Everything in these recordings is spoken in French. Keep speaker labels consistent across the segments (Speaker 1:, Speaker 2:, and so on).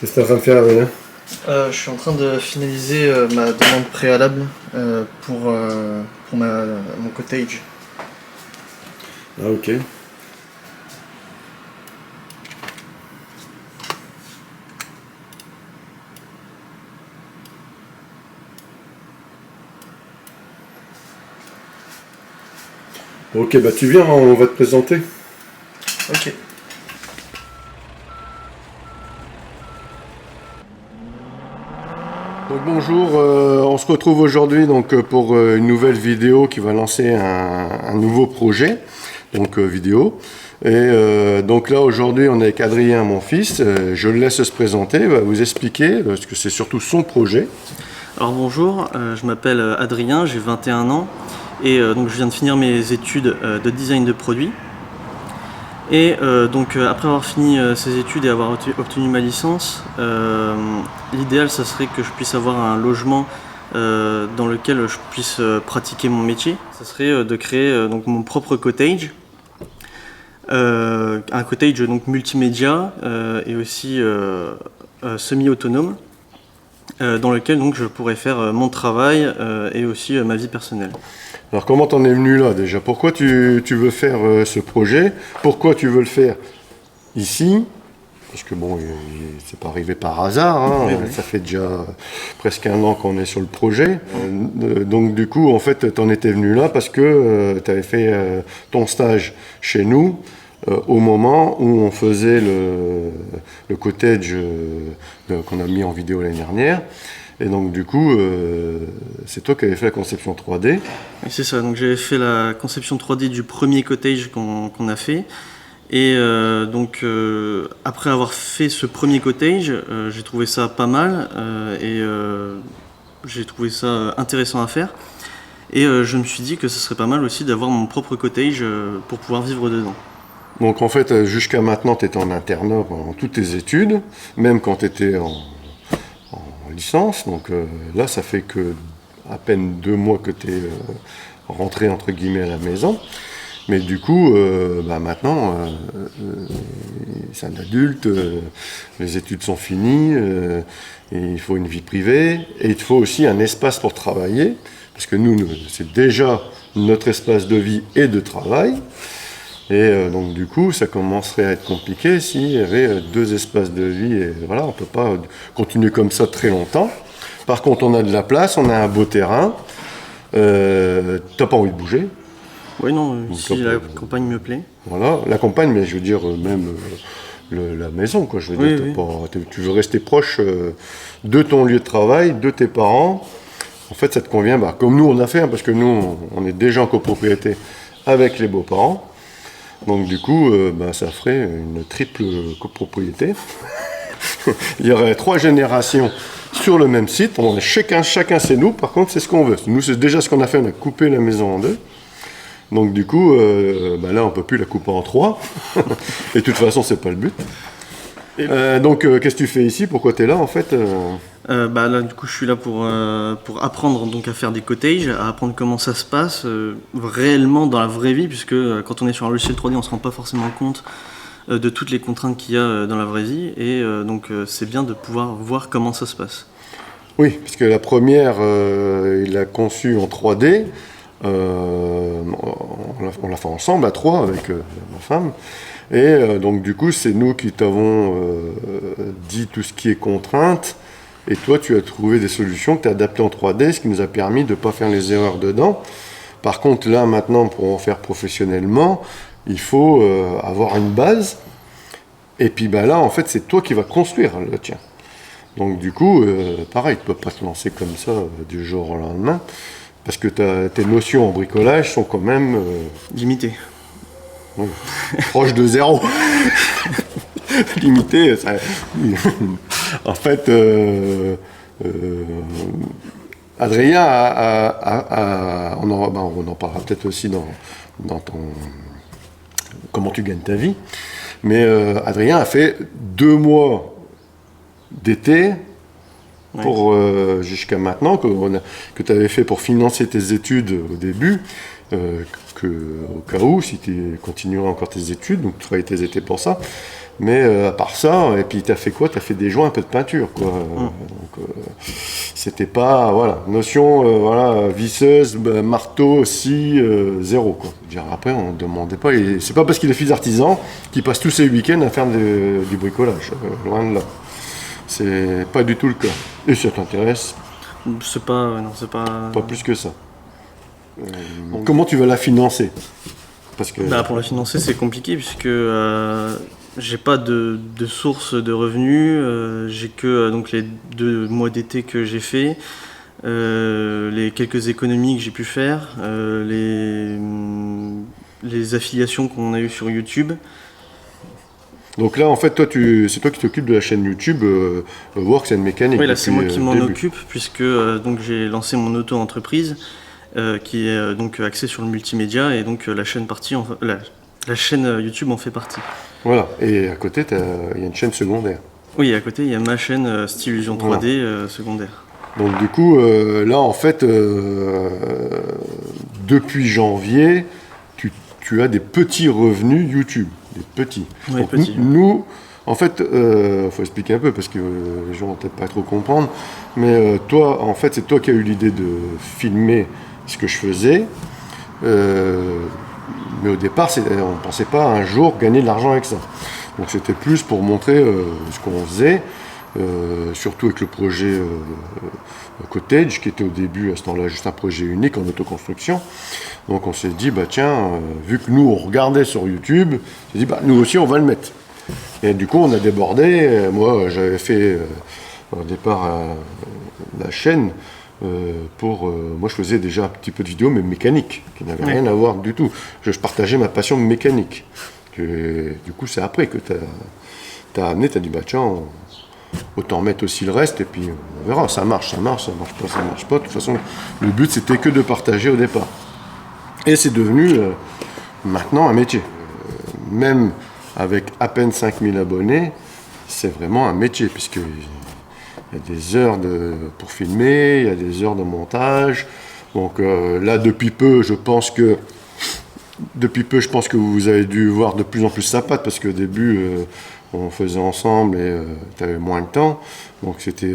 Speaker 1: Qu'est-ce que tu es en train de faire, Adrien?
Speaker 2: Je suis en train de finaliser ma demande préalable pour mon cottage.
Speaker 1: Ah, ok. Ok, bah tu viens, on va te présenter.
Speaker 2: Ok.
Speaker 1: Donc bonjour, on se retrouve aujourd'hui pour une nouvelle vidéo qui va lancer un nouveau projet, vidéo. Et donc là aujourd'hui on est avec Adrien, mon fils. Je le laisse se présenter, il va vous expliquer, parce que c'est surtout son projet.
Speaker 2: Alors bonjour, je m'appelle Adrien, j'ai 21 ans et donc je viens de finir mes études de design de produits. Et après avoir fini ces études et avoir obtenu ma licence, l'idéal ça serait que je puisse avoir un logement dans lequel je puisse pratiquer mon métier. Ça serait de créer donc mon propre cottage, un cottage donc multimédia et aussi semi-autonome, dans lequel donc je pourrais faire mon travail et aussi ma vie personnelle.
Speaker 1: Alors comment t'en es venu là déjà? Pourquoi tu veux faire ce projet? Pourquoi tu veux le faire ici? Parce que bon, c'est pas arrivé par hasard, hein.
Speaker 2: Oui.
Speaker 1: Ça fait déjà presque un an qu'on est sur le projet. Donc du coup, en fait, t'en étais venu là parce que tu avais fait ton stage chez nous au moment où on faisait le cottage qu'on a mis en vidéo l'année dernière. Et donc du coup, c'est toi qui avais fait la conception 3D.
Speaker 2: Oui, c'est ça, donc j'avais fait la conception 3D du premier cottage qu'on a fait. Et après avoir fait ce premier cottage, j'ai trouvé ça pas mal et j'ai trouvé ça intéressant à faire. Et je me suis dit que ce serait pas mal aussi d'avoir mon propre cottage pour pouvoir vivre dedans.
Speaker 1: Donc en fait, jusqu'à maintenant, tu étais en internat pendant toutes tes études, même quand tu étais en licence. Donc là, ça fait que à peine 2 mois que tu es rentré entre guillemets à la maison. Mais du coup, maintenant, c'est un adulte, les études sont finies, et il faut une vie privée, et il faut aussi un espace pour travailler, parce que nous c'est déjà notre espace de vie et de travail. Et donc du coup, ça commencerait à être compliqué s'il y avait 2 espaces de vie, et voilà, on ne peut pas continuer comme ça très longtemps. Par contre, on a de la place, on a un beau terrain, t'as pas envie de bouger.
Speaker 2: Oui, non, si la campagne me plaît.
Speaker 1: Voilà, la campagne, mais je veux dire même la maison, quoi. Je veux dire, tu veux rester proche de ton lieu de travail, de tes parents. En fait, ça te convient, comme nous on a fait, hein, parce que nous, on est déjà en copropriété avec les beaux-parents. Donc du coup, ça ferait une triple copropriété. Il y aurait 3 générations sur le même site. On est chacun c'est nous. Par contre, c'est ce qu'on veut. Nous, c'est déjà ce qu'on a fait. On a coupé la maison en 2. Donc du coup, là, on ne peut plus la couper en 3. Et de toute façon, c'est pas le but. Qu'est-ce que tu fais ici? Pourquoi tu es là, en fait?
Speaker 2: Là, du coup, je suis là pour apprendre donc, à faire des cottages, à apprendre comment ça se passe réellement dans la vraie vie, puisque quand on est sur un logiciel 3D, on ne se rend pas forcément compte de toutes les contraintes qu'il y a dans la vraie vie. Et c'est bien de pouvoir voir comment ça se passe.
Speaker 1: Oui, parce que la première, il l'a conçue en 3D. On l'a fait ensemble à 3 avec ma femme. Et donc du coup, c'est nous qui t'avons dit tout ce qui est contrainte. Et toi, tu as trouvé des solutions que tu as adaptées en 3D, ce qui nous a permis de ne pas faire les erreurs dedans. Par contre, là, maintenant, pour en faire professionnellement, il faut avoir une base. Et puis là, en fait, c'est toi qui vas construire le tien. Donc du coup, pareil, tu ne peux pas te lancer comme ça du jour au lendemain. Parce que tes notions en bricolage sont quand même...
Speaker 2: limitées.
Speaker 1: Oui, proche de 0. Limité, ça... En fait, Adrien on en parlera peut-être aussi dans ton... comment tu gagnes ta vie. Mais Adrien a fait 2 mois d'été pour jusqu'à maintenant, que tu avais fait pour financer tes études au début, au cas où, si tu continuerais encore tes études, donc tu ferais tes étés pour ça. Mais à part ça, et puis t'as fait quoi? T'as fait des joints, un peu de peinture, quoi. Donc, c'était pas, voilà, notion, voilà, visseuse, marteau, scie, zéro, quoi. Dire, après, on ne demandait pas, et c'est pas parce qu'il est fils d'artisan qu'il passe tous ses week-ends à faire du bricolage, loin de là. C'est pas du tout le cas. Et ça t'intéresse?
Speaker 2: C'est pas, non, c'est pas.
Speaker 1: Pas plus que ça. Comment tu vas la financer? Parce que
Speaker 2: Bah, pour la financer, c'est compliqué puisque j'ai pas de source de revenus. J'ai que donc les 2 mois d'été que j'ai fait, les quelques économies que j'ai pu faire, les affiliations qu'on a eues sur YouTube.
Speaker 1: donc là, en fait, toi, c'est toi qui t'occupes de la chaîne YouTube Works and Mechanic.
Speaker 2: Oui, là, c'est
Speaker 1: depuis,
Speaker 2: moi qui m'en
Speaker 1: le début.
Speaker 2: occupe puisque donc j'ai lancé mon auto-entreprise qui est donc axée sur le multimédia et donc la chaîne la chaîne YouTube en fait partie.
Speaker 1: Voilà. Et à côté, il y a une chaîne secondaire.
Speaker 2: Oui, à côté, il y a ma chaîne Stylusion 3D secondaire.
Speaker 1: Donc du coup, là, en fait, depuis janvier, tu as des petits revenus YouTube. Des petits.
Speaker 2: Oui,
Speaker 1: Donc,
Speaker 2: petits.
Speaker 1: nous, en fait, faut expliquer un peu parce que les gens vont peut-être pas trop comprendre. Mais toi, en fait, c'est toi qui as eu l'idée de filmer ce que je faisais. Mais au départ, on ne pensait pas un jour gagner de l'argent avec ça. Donc c'était plus pour montrer ce qu'on faisait, surtout avec le projet Cottage, qui était au début, à ce temps-là, juste un projet unique en autoconstruction. Donc on s'est dit, bah tiens, vu que nous on regardait sur YouTube, on s'est dit, bah nous aussi on va le mettre. Et du coup on a débordé. Moi j'avais fait au départ la chaîne. Moi je faisais déjà un petit peu de vidéos mais mécanique qui n'avait rien à voir du tout. Je partageais ma passion mécanique. Du coup c'est après que tu as amené, tu as dit bah tiens autant mettre aussi le reste et puis on verra, ça marche pas, ça marche pas. De toute façon le but c'était que de partager au départ. Et c'est devenu maintenant un métier. Même avec à peine 5000 abonnés, c'est vraiment un métier puisque il y a des heures pour filmer, il y a des heures de montage. Donc là, depuis peu, je pense que vous avez dû voir de plus en plus sa patte, parce qu'au début, on faisait ensemble et tu avais moins de temps. Donc c'était,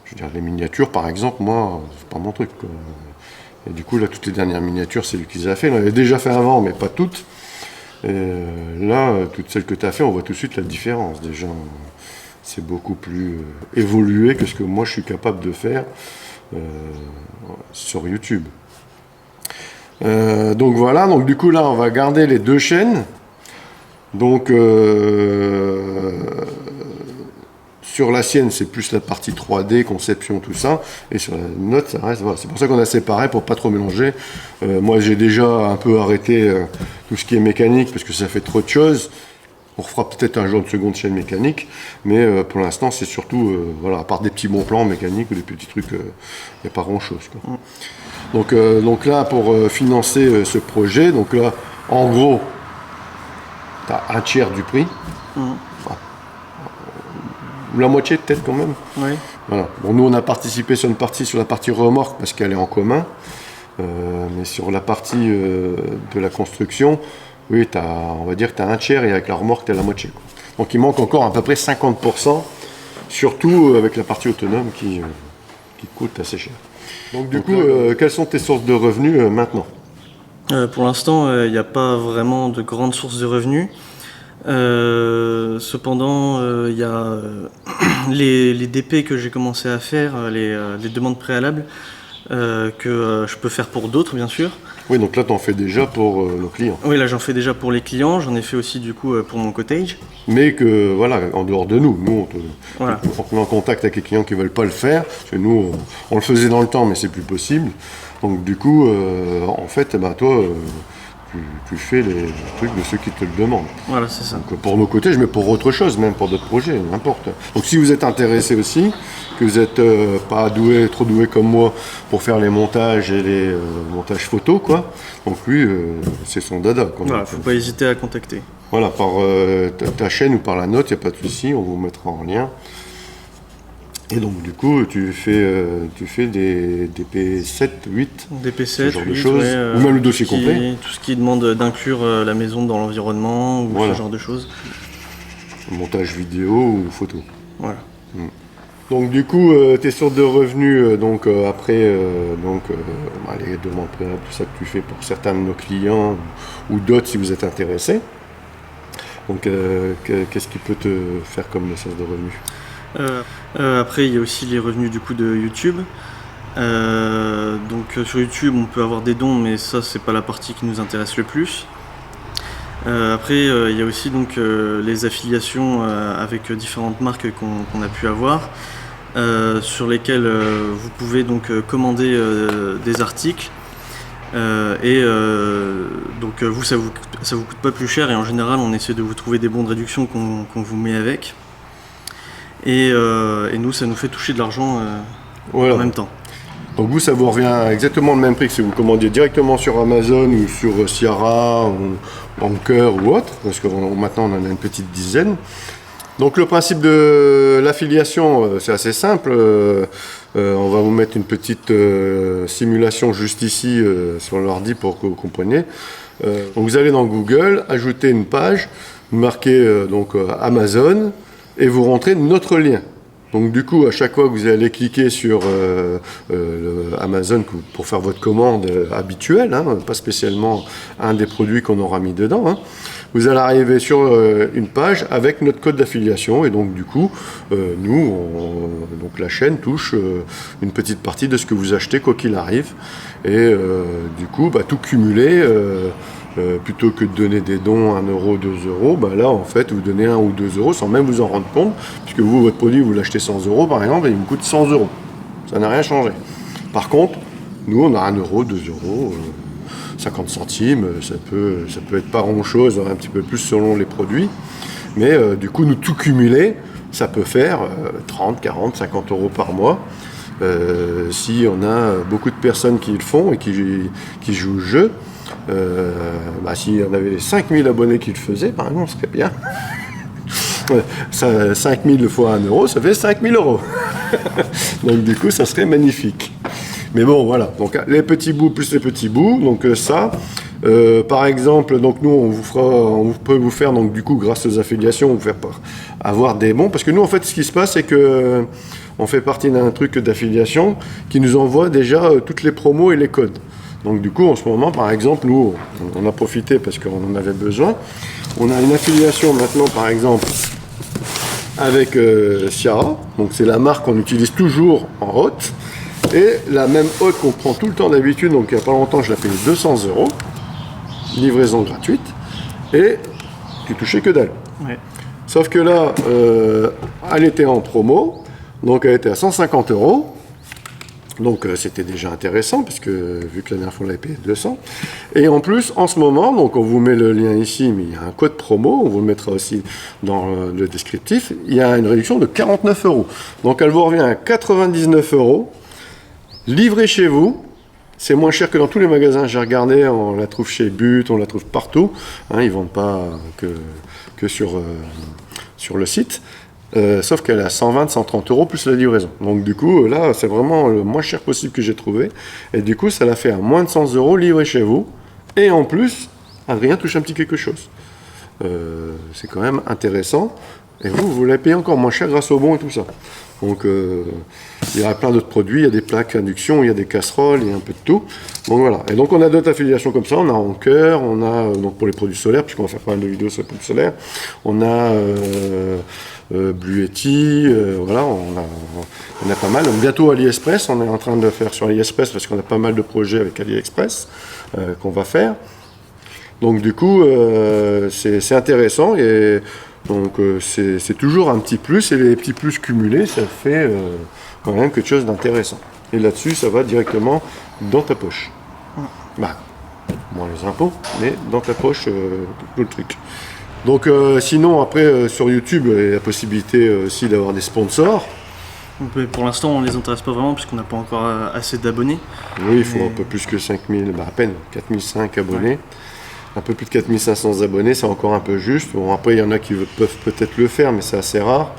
Speaker 1: je veux dire, les miniatures, par exemple, moi, c'est pas mon truc, quoi. Et du coup, là, toutes les dernières miniatures, c'est lui qui les a fait. On avait déjà fait avant, mais pas toutes. Et là, toutes celles que tu as fait, on voit tout de suite la différence, déjà. C'est beaucoup plus évolué que ce que moi je suis capable de faire sur YouTube. Donc voilà, donc du coup là on va garder les 2 chaînes. Donc sur la sienne c'est plus la partie 3D, conception, tout ça. Et sur la nôtre ça reste, voilà. C'est pour ça qu'on a séparé pour pas trop mélanger. Moi j'ai déjà un peu arrêté tout ce qui est mécanique parce que ça fait trop de choses. On refera peut-être un jour de seconde chaîne mécanique, mais pour l'instant, c'est surtout, voilà, à part des petits bons plans mécaniques ou des petits trucs, il n'y a pas grand-chose, quoi. Donc là, pour financer ce projet, donc là, en gros, tu as un tiers du prix, enfin, la moitié peut-être quand même.
Speaker 2: Oui.
Speaker 1: Voilà. Bon, nous, on a participé sur la partie remorque parce qu'elle est en commun, mais sur la partie de la construction, oui, on va dire que tu as un tiers et avec la remorque, tu as la moitié, quoi. Donc il manque encore à peu près 50%, surtout avec la partie autonome qui coûte assez cher. Donc du coup, quelles sont tes sources de revenus maintenant?
Speaker 2: Pour l'instant, il n'y a pas vraiment de grandes sources de revenus. Cependant, il y a les DP que j'ai commencé à faire, les demandes préalables, que je peux faire pour d'autres, bien sûr.
Speaker 1: Oui, donc là, tu en fais déjà pour nos clients.
Speaker 2: Oui, là, j'en fais déjà pour les clients. J'en ai fait aussi, du coup, pour mon cottage.
Speaker 1: Mais que, voilà, en dehors de nous,
Speaker 2: Voilà.
Speaker 1: on te met en contact avec les clients qui ne veulent pas le faire. Parce que nous, on le faisait dans le temps, mais c'est plus possible. Donc du coup, en fait, toi, tu fais les trucs de ceux qui te le demandent.
Speaker 2: Voilà, c'est ça.
Speaker 1: Donc pour nos côtés, mais pour autre chose, même pour d'autres projets, n'importe. Donc si vous êtes intéressé aussi, que vous n'êtes pas trop doué comme moi pour faire les montages et les montages photos, quoi. Donc lui, c'est son dada, quoi.
Speaker 2: Voilà, faut pas hésiter à contacter.
Speaker 1: Voilà, par ta chaîne ou par la note, il n'y a pas de souci, on vous mettra en lien. Et donc du coup, tu fais des DP7, 8,
Speaker 2: DP7,
Speaker 1: ce genre de
Speaker 2: 8,
Speaker 1: choses,
Speaker 2: ouais,
Speaker 1: ou même le dossier complet.
Speaker 2: Tout ce qui demande d'inclure la maison dans l'environnement, ou
Speaker 1: Voilà.
Speaker 2: ce genre de choses.
Speaker 1: montage vidéo ou photo.
Speaker 2: Voilà.
Speaker 1: Donc du coup, tes sources de revenus, après les demandes préalables, tout ça que tu fais pour certains de nos clients ou d'autres si vous êtes intéressés. Donc qu'est-ce qui peut te faire comme source de revenus?
Speaker 2: Après, il y a aussi les revenus du coup de YouTube. Sur YouTube, on peut avoir des dons, mais ça, c'est pas la partie qui nous intéresse le plus. Après, il y a aussi donc les affiliations avec différentes marques qu'on a pu avoir, sur lesquelles vous pouvez donc commander des articles. Vous, ça vous coûte pas plus cher, et en général, on essaie de vous trouver des bons de réduction qu'on vous met avec. Et nous, ça nous fait toucher de l'argent
Speaker 1: Voilà.
Speaker 2: en même temps.
Speaker 1: Donc vous, ça vous revient exactement le même prix que si vous commandiez directement sur Amazon ou sur Ciara ou Anker ou autre, parce que maintenant on en a une petite dizaine. Donc le principe de l'affiliation, c'est assez simple. On va vous mettre une petite simulation juste ici sur l'ordi pour que vous compreniez. Donc vous allez dans Google, ajouter une page, marquez Amazon et vous rentrez notre lien. Donc du coup, à chaque fois que vous allez cliquer sur Amazon pour faire votre commande habituelle, pas spécialement un des produits qu'on aura mis dedans, vous allez arriver sur une page avec notre code d'affiliation, et donc du coup, donc la chaîne touche une petite partie de ce que vous achetez quoi qu'il arrive, et du coup, tout cumulé. Plutôt que de donner des dons 1 euro, 2 euros, là en fait vous donnez 1 ou 2 euros sans même vous en rendre compte, puisque vous, votre produit, vous l'achetez 100 euros par exemple, et il vous coûte 100 euros. Ça n'a rien changé. Par contre, nous on a 1 euro, 2 euros, 50 centimes, ça peut être pas grand chose, un petit peu plus selon les produits, mais du coup nous tout cumuler, ça peut faire 30, 40, 50 euros par mois. Si on a beaucoup de personnes qui le font et qui jouent au jeu, s'il y en avait 5000 abonnés qui le faisaient, par exemple, ce serait bien. 5000 fois 1 euro, ça fait 5000 euros. Donc du coup, ça serait magnifique. Mais bon, voilà. Donc les petits bouts plus les petits bouts. Donc ça, par exemple, donc nous, on peut vous faire, donc du coup, grâce aux affiliations, vous faire avoir des bons. Parce que nous, en fait, ce qui se passe, c'est que on fait partie d'un truc d'affiliation qui nous envoie déjà toutes les promos et les codes. Donc du coup, en ce moment, par exemple, nous, on a profité parce qu'on en avait besoin. On a une affiliation maintenant, par exemple, avec Ciara. Donc c'est la marque qu'on utilise toujours en hôte. Et la même hôte qu'on prend tout le temps d'habitude, donc il n'y a pas longtemps, je l'ai payé 200 euros. Livraison gratuite. Et tu touchais que dalle.
Speaker 2: Ouais.
Speaker 1: Sauf que là, elle était en promo. Donc elle était à 150 euros. Donc c'était déjà intéressant, puisque vu que la dernière fois on l'avait payé 200. Et en plus, en ce moment, donc on vous met le lien ici, mais il y a un code promo, on vous le mettra aussi dans le descriptif, il y a une réduction de 49 euros. Donc elle vous revient à 99 euros, livrée chez vous. C'est moins cher que dans tous les magasins, j'ai regardé, on la trouve chez But, on la trouve partout. Ils ne vendent pas que sur le site. Sauf qu'elle est à 120, 130 euros plus la livraison. Donc du coup, là, c'est vraiment le moins cher possible que j'ai trouvé. Et du coup, ça l'a fait à moins de 100 euros livré chez vous. Et en plus, Adrien touche un petit quelque chose. C'est quand même intéressant. Et vous l'avez payé encore moins cher grâce au bon et tout ça. Donc il y a plein d'autres produits, il y a des plaques induction, il y a des casseroles, il y a un peu de tout. Donc voilà. Et donc on a d'autres affiliations comme ça, on a Anker, on a donc pour les produits solaires, puisqu'on va faire pas mal de vidéos sur les produits solaires. On a Bluetti, voilà, on a pas mal. Donc, bientôt AliExpress, on est en train de faire sur AliExpress parce qu'on a pas mal de projets avec AliExpress qu'on va faire. Donc du coup, c'est intéressant et donc c'est toujours un petit plus, et les petits plus cumulés, ça fait quand même quelque chose d'intéressant. Et là-dessus, ça va directement dans ta poche. Moins les impôts, mais dans ta poche, tout le truc. Donc sinon, après, sur YouTube, il y a la possibilité aussi d'avoir des sponsors.
Speaker 2: Pour l'instant, on ne les intéresse pas vraiment puisqu'on n'a pas encore assez d'abonnés.
Speaker 1: Oui, il faut un peu plus que 5000, à peine 4005 abonnés. Ouais. Un peu plus de 4500 abonnés, c'est encore un peu juste. Bon, après, il y en a qui peuvent peut-être le faire, mais c'est assez rare.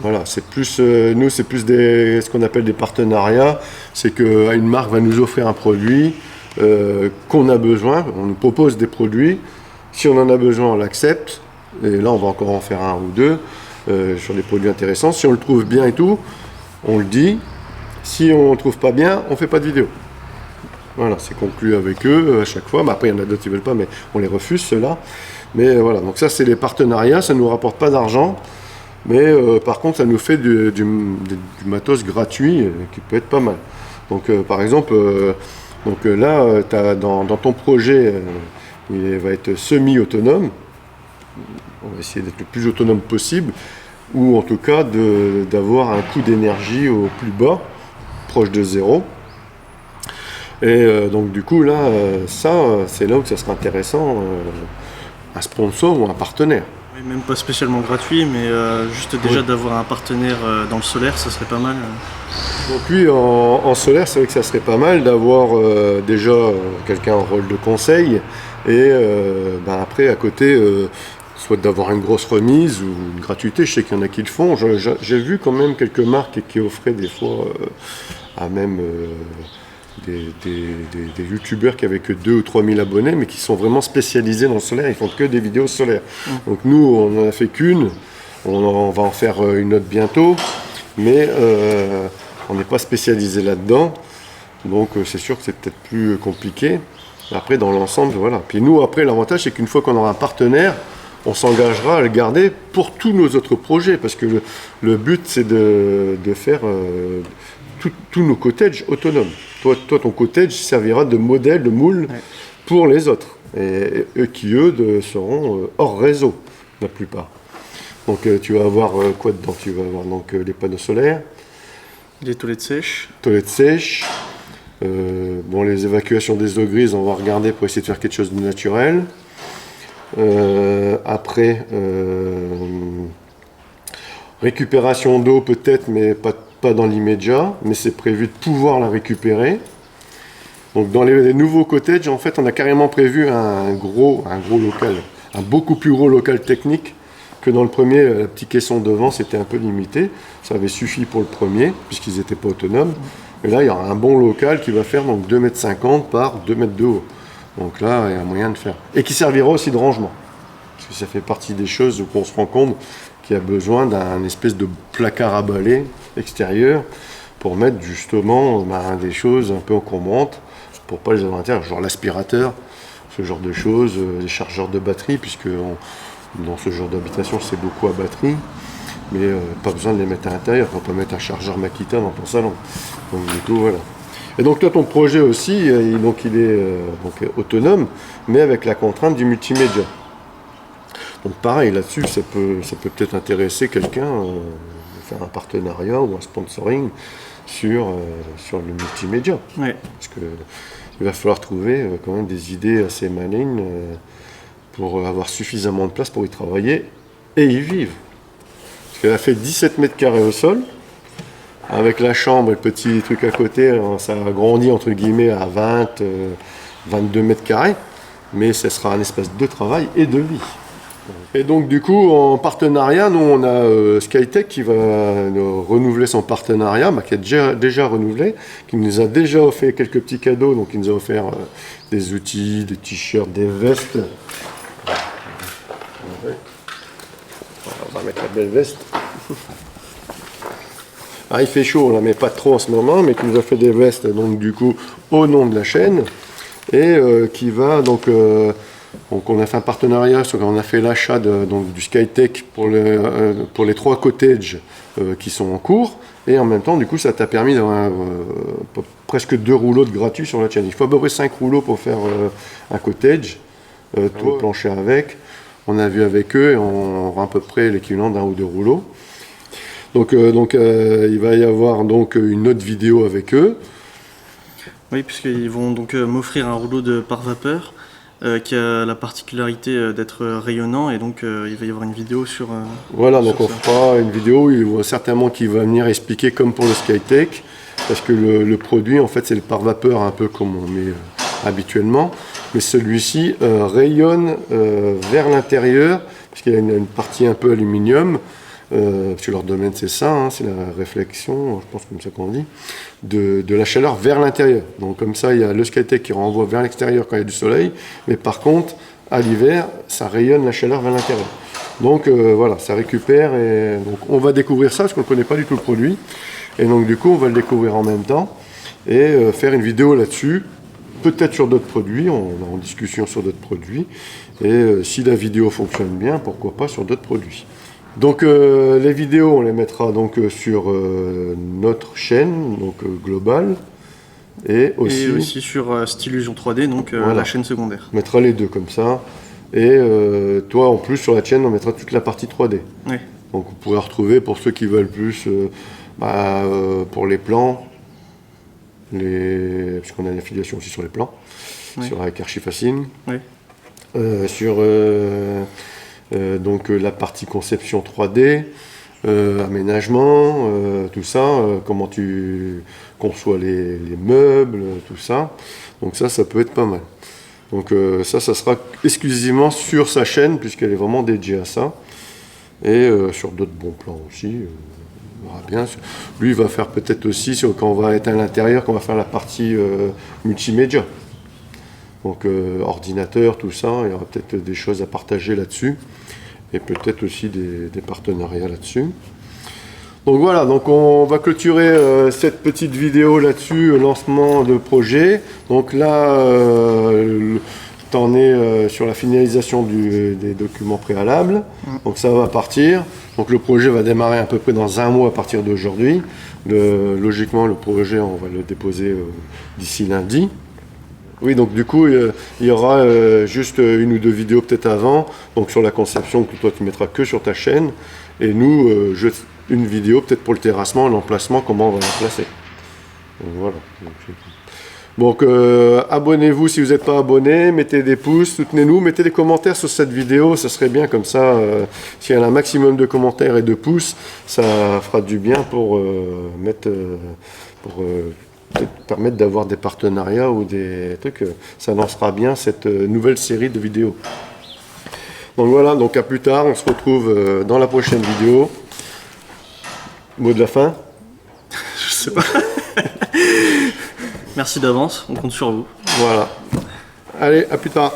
Speaker 1: Voilà, c'est plus, nous, c'est plus ce qu'on appelle des partenariats. C'est qu'une marque va nous offrir un produit qu'on a besoin. On nous propose des produits. Si on en a besoin, on l'accepte. Et là, on va encore en faire un ou deux sur des produits intéressants. Si on le trouve bien et tout, on le dit. Si on ne trouve pas bien, on ne fait pas de vidéo. Voilà, c'est conclu avec eux à chaque fois. Mais après, il y en a d'autres qui ne veulent pas, mais on les refuse, ceux-là. Mais voilà, donc ça, c'est les partenariats. Ça ne nous rapporte pas d'argent. Mais par contre, ça nous fait du matos gratuit qui peut être pas mal. Donc, par exemple, là, dans ton projet, il va être semi-autonome. On va essayer d'être le plus autonome possible, ou en tout cas d'avoir un coût d'énergie au plus bas, proche de zéro. Et donc du coup là, c'est là où ça sera intéressant, un sponsor ou un partenaire.
Speaker 2: Oui, même pas spécialement gratuit, mais juste déjà d'avoir un partenaire dans le solaire, ça serait pas mal.
Speaker 1: Donc oui, en solaire, c'est vrai que ça serait pas mal d'avoir déjà quelqu'un en rôle de conseil, et après à côté, soit d'avoir une grosse remise ou une gratuité. Je sais qu'il y en a qui le font. J'ai vu quand même quelques marques qui offraient des fois à même des youtubeurs qui avaient que 2 ou 3 000 abonnés, mais qui sont vraiment spécialisés dans le solaire. Ils font que des vidéos solaires. Donc nous, on n'en a fait qu'une. On va en faire une autre bientôt, mais on n'est pas spécialisé là-dedans. Donc c'est sûr que c'est peut-être plus compliqué. Après, dans l'ensemble, voilà. Puis nous, après, l'avantage, c'est qu'une fois qu'on aura un partenaire, on s'engagera à le garder pour tous nos autres projets, parce que le but, c'est de faire tous nos cottages autonomes. Toi, ton cottage servira de modèle, de moule pour les autres. Et eux qui, seront hors réseau, la plupart. Donc tu vas avoir quoi dedans? Tu vas avoir donc, les panneaux solaires.
Speaker 2: Des toilettes sèches.
Speaker 1: Toilettes sèches. Les évacuations des eaux grises, on va regarder pour essayer de faire quelque chose de naturel. Après, récupération d'eau peut-être, mais pas dans l'immédiat, mais c'est prévu de pouvoir la récupérer. Donc dans les nouveaux cottages, en fait, on a carrément prévu un gros local, un beaucoup plus gros local technique que dans le premier. La petite caisson devant, c'était un peu limité. Ça avait suffi pour le premier, puisqu'ils n'étaient pas autonomes. Et là, il y aura un bon local qui va faire donc 2,50 m par 2 m de haut. Donc là, il y a moyen de faire. Et qui servira aussi de rangement. Parce que ça fait partie des choses où on se rend compte qu'il y a besoin d'un espèce de placard à balai extérieur pour mettre justement des choses un peu encombrantes pour pas les avoir à l'intérieur, genre l'aspirateur, ce genre de choses, les chargeurs de batterie, puisque dans ce genre d'habitation, c'est beaucoup à batterie, mais pas besoin de les mettre à l'intérieur. On peut mettre un chargeur Makita dans ton salon. Donc du coup, voilà. Et donc toi, ton projet aussi, il est autonome, mais avec la contrainte du multimédia. Donc pareil, là-dessus, ça peut peut-être intéresser quelqu'un de faire un partenariat ou un sponsoring sur le multimédia.
Speaker 2: Ouais.
Speaker 1: Parce qu'il va falloir trouver quand même des idées assez malignes pour avoir suffisamment de place pour y travailler et y vivre. Parce qu'elle a fait 17 mètres carrés au sol. Avec la chambre et le petit truc à côté, ça a grandi entre guillemets à 22 mètres carrés, mais ce sera un espace de travail et de vie. Et donc du coup, en partenariat, nous on a Skytech qui va nous renouveler son partenariat, qui est déjà renouvelé, qui nous a déjà fait quelques petits cadeaux, donc il nous a offert des outils, des t-shirts, des vestes. On va mettre la belle veste. Ah, il fait chaud là, mais pas trop en ce moment, mais qui nous a fait des vestes donc du coup au nom de la chaîne et qui va donc on a fait un partenariat, on a fait l'achat du Skytech pour les 3 cottages qui sont en cours, et en même temps du coup ça t'a permis d'avoir presque 2 rouleaux de gratuit sur la chaîne. Il faut à peu près 5 rouleaux pour faire un cottage, tout le plancher avec. On a vu avec eux et on aura à peu près l'équivalent d'un ou 2 rouleaux. Donc il va y avoir donc une autre vidéo avec eux.
Speaker 2: Oui, puisqu'ils vont donc m'offrir un rouleau de pare-vapeur qui a la particularité d'être rayonnant, et donc il va y avoir une vidéo sur.
Speaker 1: Voilà, donc on fera une vidéo, il va certainement qui va venir expliquer comme pour le Skytech, parce que le produit en fait c'est le pare-vapeur un peu comme on met habituellement, mais celui-ci rayonne vers l'intérieur, parce qu'il y a une partie un peu aluminium. Parce que leur domaine c'est ça, c'est la réflexion, je pense comme ça qu'on dit, de la chaleur vers l'intérieur. Donc comme ça, il y a le Skytech qui renvoie vers l'extérieur quand il y a du soleil, mais par contre, à l'hiver, ça rayonne la chaleur vers l'intérieur. Donc voilà, ça récupère et donc on va découvrir ça parce qu'on ne connaît pas du tout le produit. Et donc du coup, on va le découvrir en même temps et faire une vidéo là-dessus, peut-être sur d'autres produits, on est en discussion sur d'autres produits. Et si la vidéo fonctionne bien, pourquoi pas sur d'autres produits. Donc les vidéos, on les mettra donc sur notre chaîne, donc globale. Et aussi
Speaker 2: sur Stylusion 3D, donc
Speaker 1: voilà.
Speaker 2: la chaîne secondaire.
Speaker 1: On mettra les deux comme ça. Et toi, en plus, sur la chaîne, on mettra toute la partie 3D.
Speaker 2: Oui.
Speaker 1: Donc vous pourrez retrouver, pour ceux qui veulent plus, pour les plans, puisqu'on a une affiliation aussi sur les plans,
Speaker 2: Oui.
Speaker 1: avec Archifacine.
Speaker 2: Oui.
Speaker 1: Sur donc la partie conception 3D, aménagement, tout ça, comment tu conçois les meubles, tout ça. Donc ça peut être pas mal. Donc ça sera exclusivement sur sa chaîne, puisqu'elle est vraiment dédiée à ça. Et sur d'autres bons plans aussi. On verra bien. Lui, il va faire peut-être aussi, quand on va être à l'intérieur, qu'on va faire la partie multimédia. Donc ordinateur, tout ça, il y aura peut-être des choses à partager là-dessus. Et peut-être aussi des partenariats là-dessus. Donc voilà, donc on va clôturer cette petite vidéo là-dessus, lancement de projet. Donc là, t'en es sur la finalisation des documents préalables. Donc ça va partir. Donc le projet va démarrer à peu près dans 1 mois à partir d'aujourd'hui. Logiquement, le projet, on va le déposer d'ici lundi. Oui, donc du coup, il y aura juste 1 ou 2 vidéos peut-être avant, donc sur la conception que toi tu mettras que sur ta chaîne, et nous, une vidéo peut-être pour le terrassement, l'emplacement, comment on va la placer. Donc, voilà. Donc abonnez-vous si vous n'êtes pas abonné, mettez des pouces, soutenez-nous, mettez des commentaires sur cette vidéo, ça serait bien comme ça, s'il y a un maximum de commentaires et de pouces, ça fera du bien pour permettre d'avoir des partenariats ou des trucs, ça lancera bien cette nouvelle série de vidéos. Donc voilà, donc à plus tard, on se retrouve dans la prochaine vidéo. Mot de la fin?
Speaker 2: Je sais pas. Merci d'avance, on compte sur vous.
Speaker 1: Voilà. Allez, à plus tard.